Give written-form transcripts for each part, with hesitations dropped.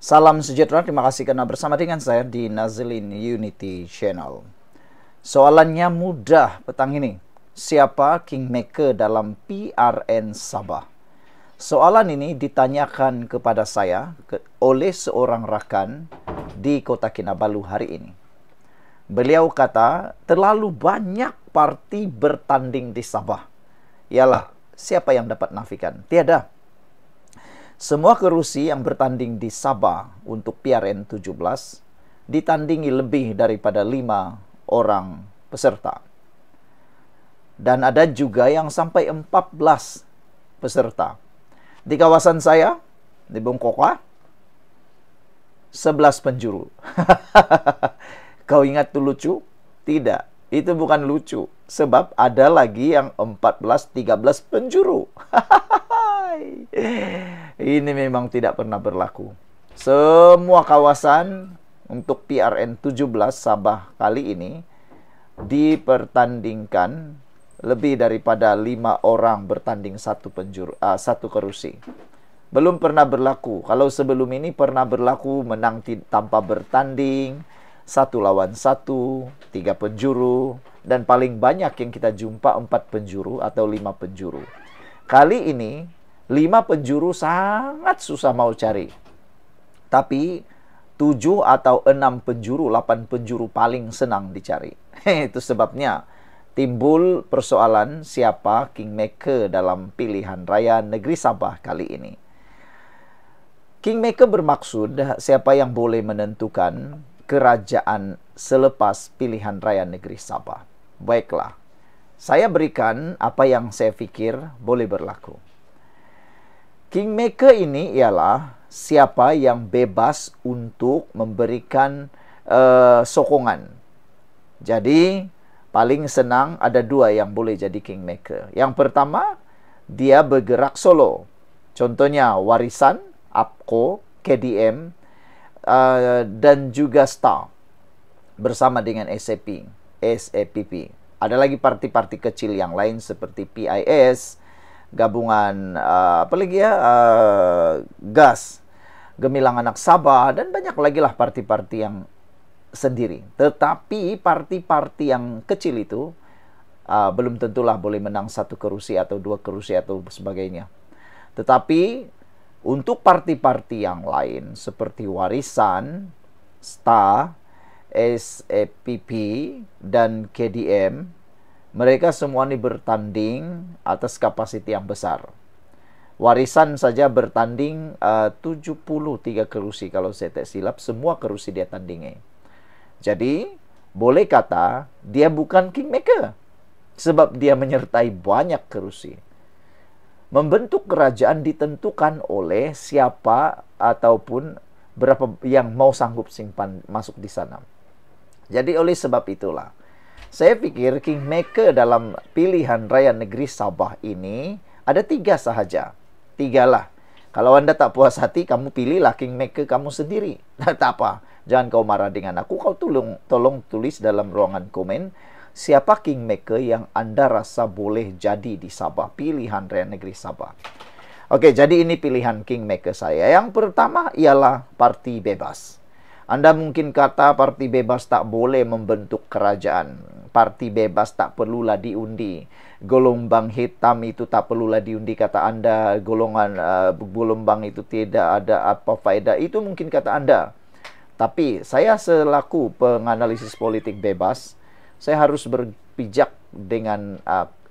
Salam sejahtera, terima kasih karena bersama dengan saya di Nazlin Unity Channel. Soalannya mudah petang ini. Siapa kingmaker dalam PRN Sabah? Soalan ini ditanyakan kepada saya oleh seorang rakan di Kota Kinabalu hari ini. Beliau kata, terlalu banyak parti bertanding di Sabah. Yalah, siapa yang dapat nafikan? Tiada. Semua kerusi yang bertanding di Sabah untuk PRN 17 ditandingi lebih daripada 5 orang peserta. Dan ada juga yang sampai 14 peserta. Di kawasan saya, di Bungkoka, 11 penjuru. Kau ingat itu lucu? Tidak, itu bukan lucu. Sebab ada lagi yang 14-13 penjuru. Ini memang tidak pernah berlaku. Semua kawasan untuk PRN 17 Sabah kali ini dipertandingkan lebih daripada 5 orang bertanding satu kerusi. Belum pernah berlaku. Kalau sebelum ini pernah berlaku menang tanpa bertanding, 1 lawan 1, 3 penjuru, dan paling banyak yang kita jumpa 4 penjuru atau 5 penjuru. Kali ini 5 penjuru sangat susah mau cari. Tapi 7 atau 6 penjuru, 8 penjuru paling senang dicari. Itu sebabnya timbul persoalan siapa kingmaker dalam pilihan raya negeri Sabah kali ini. Kingmaker bermaksud siapa yang boleh menentukan kerajaan selepas pilihan raya negeri Sabah. Baiklah, saya berikan apa yang saya fikir boleh berlaku. Kingmaker ini ialah siapa yang bebas untuk memberikan sokongan. Jadi, paling senang ada 2 yang boleh jadi kingmaker. Yang pertama, dia bergerak solo. Contohnya Warisan, APKO, KDM, dan juga STAR bersama dengan SAPP. Ada lagi parti-parti kecil yang lain seperti PIS, gabungan GAS, Gemilang Anak Sabah, dan banyak lagi lah parti-parti yang sendiri. Tetapi parti-parti yang kecil itu belum tentulah boleh menang 1 kerusi atau 2 kerusi atau sebagainya. Tetapi untuk parti-parti yang lain seperti Warisan, STA, SAPP, dan KDM, mereka semua ini bertanding atas kapasiti yang besar. Warisan saja bertanding 73 kerusi kalau saya tak silap, semua kerusi dia tandingi. Jadi, boleh kata dia bukan kingmaker sebab dia menyertai banyak kerusi. Membentuk kerajaan ditentukan oleh siapa ataupun berapa yang mau sanggup simpan masuk di sana. Jadi oleh sebab itulah, saya pikir kingmaker dalam pilihan raya negeri Sabah ini ada 3 sahaja. 3 lah. Kalau Anda tak puas hati, kamu pilihlah kingmaker kamu sendiri. Tak apa, jangan kau marah dengan aku. Kau tolong tulis dalam ruangan komen siapa kingmaker yang Anda rasa boleh jadi di Sabah, pilihan raya negeri Sabah. Oke, jadi ini pilihan kingmaker saya. Yang pertama ialah Parti Bebas. Anda mungkin kata Parti Bebas tak boleh membentuk kerajaan. Parti Bebas tak perlulah diundi. Gelombang hitam itu tak perlulah diundi, kata Anda. Gelombang itu tidak ada apa faedah. Itu mungkin kata Anda. Tapi saya selaku penganalisis politik bebas, saya harus berpijak dengan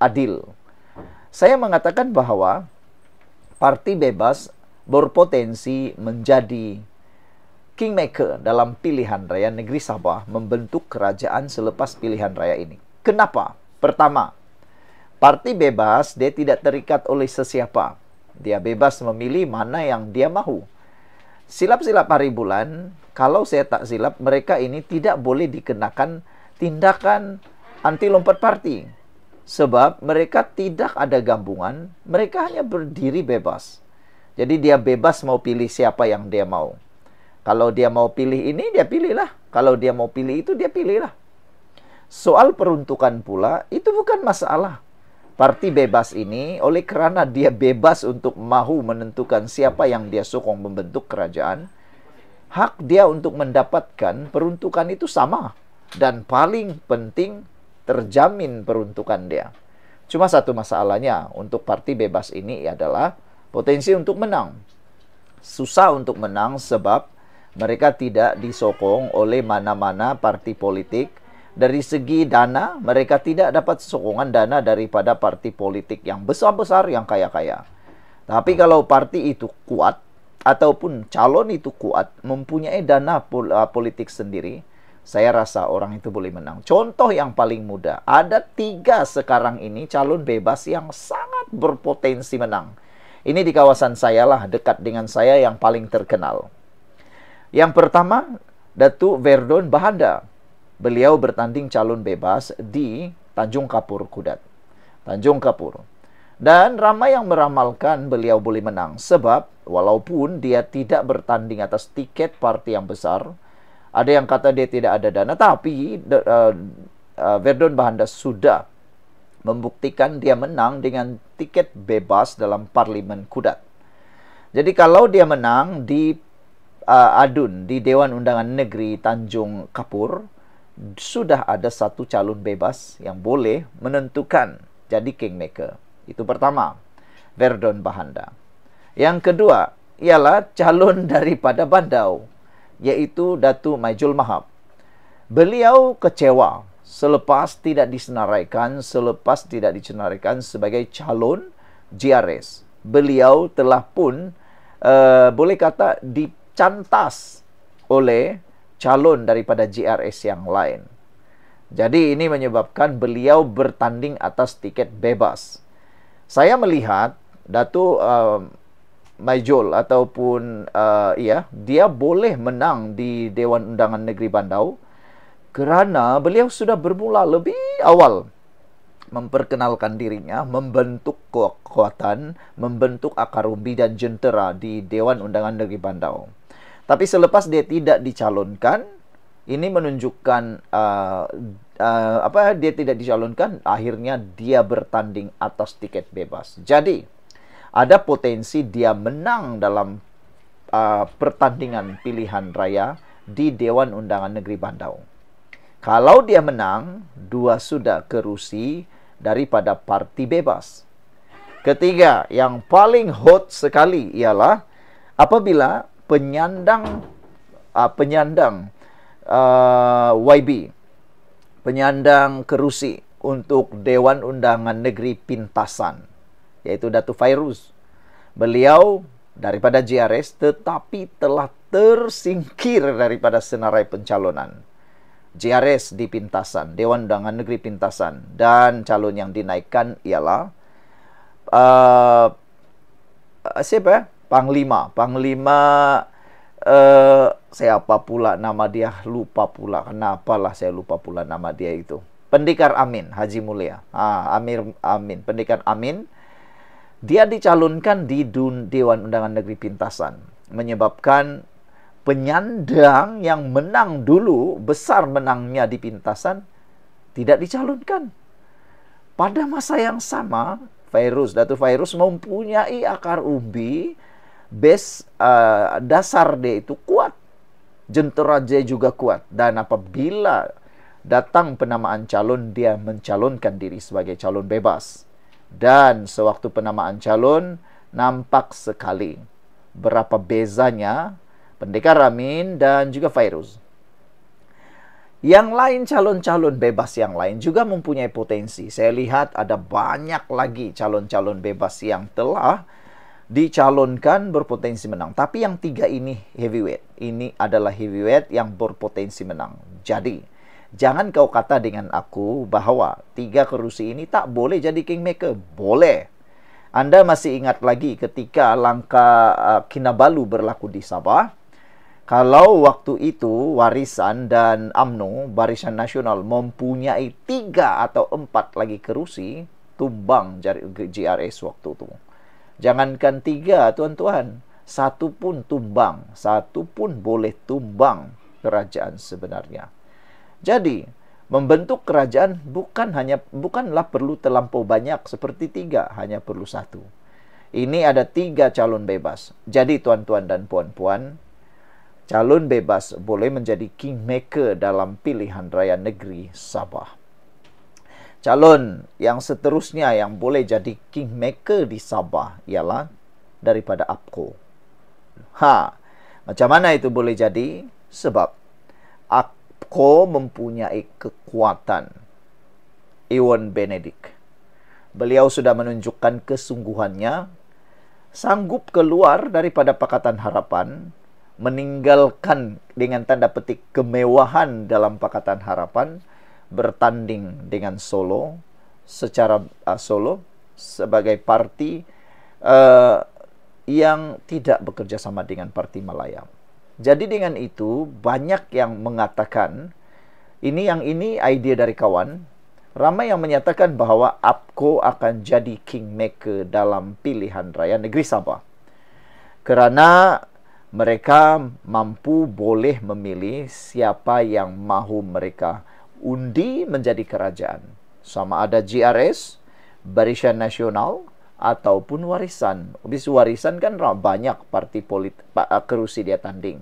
adil. Saya mengatakan bahwa Parti Bebas berpotensi menjadi kingmaker dalam pilihan raya negeri Sabah membentuk kerajaan selepas pilihan raya ini. Kenapa? Pertama, Parti Bebas dia tidak terikat oleh sesiapa. Dia bebas memilih mana yang dia mahu. Silap-silap hari bulan, kalau saya tak silap, mereka ini tidak boleh dikenakan tindakan anti lompat parti. Sebab mereka tidak ada gabungan, mereka hanya berdiri bebas. Jadi dia bebas mau pilih siapa yang dia mau. Kalau dia mau pilih ini, dia pilihlah. Kalau dia mau pilih itu, dia pilihlah. Soal peruntukan pula, itu bukan masalah. Parti Bebas ini, oleh kerana dia bebas untuk mahu menentukan siapa yang dia sokong membentuk kerajaan, hak dia untuk mendapatkan peruntukan itu sama. Dan paling penting, terjamin peruntukan dia. Cuma satu masalahnya untuk parti bebas ini adalah potensi untuk menang. Susah untuk menang sebab mereka tidak disokong oleh mana-mana parti politik. Dari segi dana, mereka tidak dapat sokongan dana daripada parti politik yang besar-besar, yang kaya-kaya. Tapi kalau parti itu kuat, ataupun calon itu kuat, mempunyai dana politik sendiri, saya rasa orang itu boleh menang. Contoh yang paling mudah, ada 3 sekarang ini calon bebas yang sangat berpotensi menang. Ini di kawasan saya lah, dekat dengan saya, yang paling terkenal. Yang pertama, Datuk Verdon Bahanda. Beliau bertanding calon bebas di Tanjung Kapur Kudat. Tanjung Kapur. Dan ramai yang meramalkan beliau boleh menang. Sebab walaupun dia tidak bertanding atas tiket parti yang besar, ada yang kata dia tidak ada dana, tapi Verdon Bahanda sudah membuktikan dia menang dengan tiket bebas dalam Parlimen Kudat. Jadi kalau dia menang di Adun, di Dewan Undangan Negeri Tanjung Kapur, sudah ada satu calon bebas yang boleh menentukan jadi kingmaker. Itu pertama, Verdon Bahanda. Yang kedua, ialah calon daripada Bandau, yaitu Datuk Maijul Mahab. Beliau kecewa selepas tidak disenaraikan sebagai calon GRS. Beliau telah pun boleh kata dicantas oleh calon daripada GRS yang lain. Jadi ini menyebabkan beliau bertanding atas tiket bebas. Saya melihat Datuk Maijul ataupun dia boleh menang di Dewan Undangan Negeri Bandau kerana beliau sudah bermula lebih awal memperkenalkan dirinya, membentuk kekuatan, membentuk akar umbi dan jentera di Dewan Undangan Negeri Bandau. Tapi selepas dia tidak dicalonkan, ini menunjukkan dia tidak dicalonkan, akhirnya dia bertanding atas tiket bebas. Jadi ada potensi dia menang dalam pertandingan pilihan raya di Dewan Undangan Negeri Bandau. Kalau dia menang, 2 sudah kerusi daripada parti bebas. Ketiga, yang paling hot sekali ialah apabila penyandang YB, penyandang kerusi untuk Dewan Undangan Negeri Pintasan, yaitu Datuk Fairuz. Beliau daripada GRS tetapi telah tersingkir daripada senarai pencalonan. GRS di Pintasan, Dewan Undangan Negeri Pintasan, dan calon yang dinaikkan ialah siapa? Panglima siapa pula nama dia, lupa pula. Kenapalah saya lupa pula nama dia itu. Pendekar Amin, Haji Mulia. Amin, Pendekar Amin. Dia dicalonkan di Dewan Undangan Negeri Pintasan, menyebabkan penyandang yang menang dulu, besar menangnya di Pintasan, tidak dicalonkan. Pada masa yang sama, Datuk Fairuz mempunyai akar umbi, base dasar dia itu kuat, jentera dia juga kuat, dan apabila datang penamaan calon, dia mencalonkan diri sebagai calon bebas. Dan sewaktu penamaan calon, nampak sekali berapa bezanya Pendekar Amin dan juga Fairuz. Yang lain, calon-calon bebas yang lain juga mempunyai potensi. Saya lihat ada banyak lagi calon-calon bebas yang telah dicalonkan berpotensi menang. Tapi yang 3 ini heavyweight. Ini adalah heavyweight yang berpotensi menang. Jadi, jangan kau kata dengan aku bahwa 3 kerusi ini tak boleh jadi kingmaker. Boleh. Anda masih ingat lagi ketika langkah Kinabalu berlaku di Sabah? Kalau waktu itu Warisan dan UMNO, Barisan Nasional, mempunyai 3 atau 4 lagi kerusi, tumbang GRS waktu itu. Jangankan 3, tuan-tuan, 1 pun tumbang, 1 pun boleh tumbang kerajaan sebenarnya. Jadi, membentuk kerajaan bukanlah perlu terlampau banyak seperti 3, hanya perlu 1. Ini ada 3 calon bebas. Jadi, tuan-tuan dan puan-puan, calon bebas boleh menjadi kingmaker dalam pilihan raya negeri Sabah. Calon yang seterusnya yang boleh jadi kingmaker di Sabah ialah daripada APCO. Macam mana itu boleh jadi? Sebab APCO mempunyai kekuatan. Ewan Benedict, beliau sudah menunjukkan kesungguhannya, sanggup keluar daripada Pakatan Harapan, meninggalkan dengan tanda petik kemewahan dalam Pakatan Harapan, bertanding dengan Solo secara Solo sebagai parti yang tidak bekerja sama dengan Parti Malaya. Jadi dengan itu banyak yang mengatakan ini idea dari kawan. Ramai yang menyatakan bahwa APCO akan jadi kingmaker dalam pilihan raya negeri Sabah. Kerana mereka mampu boleh memilih siapa yang mahu mereka undi menjadi kerajaan. Sama ada GRS, Barisan Nasional, ataupun warisan. Habis warisan kan banyak parti politik, kerusi dia tanding.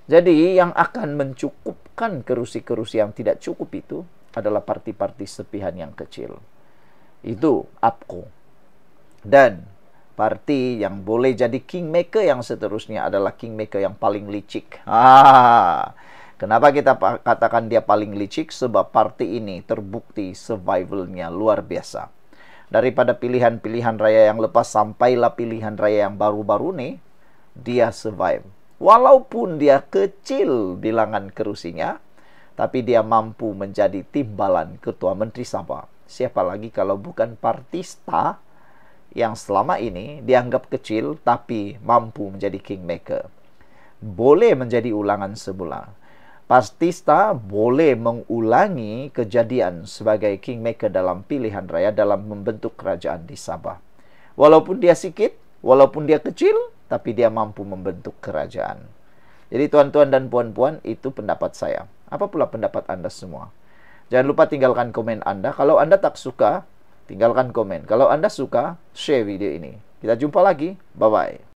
Jadi yang akan mencukupkan kerusi-kerusi yang tidak cukup itu adalah parti-parti sepihan yang kecil. Itu APCO. Dan parti yang boleh jadi kingmaker yang seterusnya adalah kingmaker yang paling licik. Kenapa kita katakan dia paling licik? Sebab parti ini terbukti survivalnya luar biasa. Daripada pilihan-pilihan raya yang lepas sampailah pilihan raya yang baru-baru nih, dia survive. Walaupun dia kecil bilangan kerusinya, tapi dia mampu menjadi timbalan Ketua Menteri Sabah. Siapa lagi kalau bukan Partista yang selama ini dianggap kecil tapi mampu menjadi kingmaker. Boleh menjadi ulangan semula. Partista boleh mengulangi kejadian sebagai kingmaker dalam pilihan raya dalam membentuk kerajaan di Sabah. Walaupun dia sikit, walaupun dia kecil, tapi dia mampu membentuk kerajaan. Jadi tuan-tuan dan puan-puan, itu pendapat saya. Apa pula pendapat Anda semua? Jangan lupa tinggalkan komen Anda. Kalau Anda tak suka, tinggalkan komen. Kalau Anda suka, share video ini. Kita jumpa lagi. Bye-bye.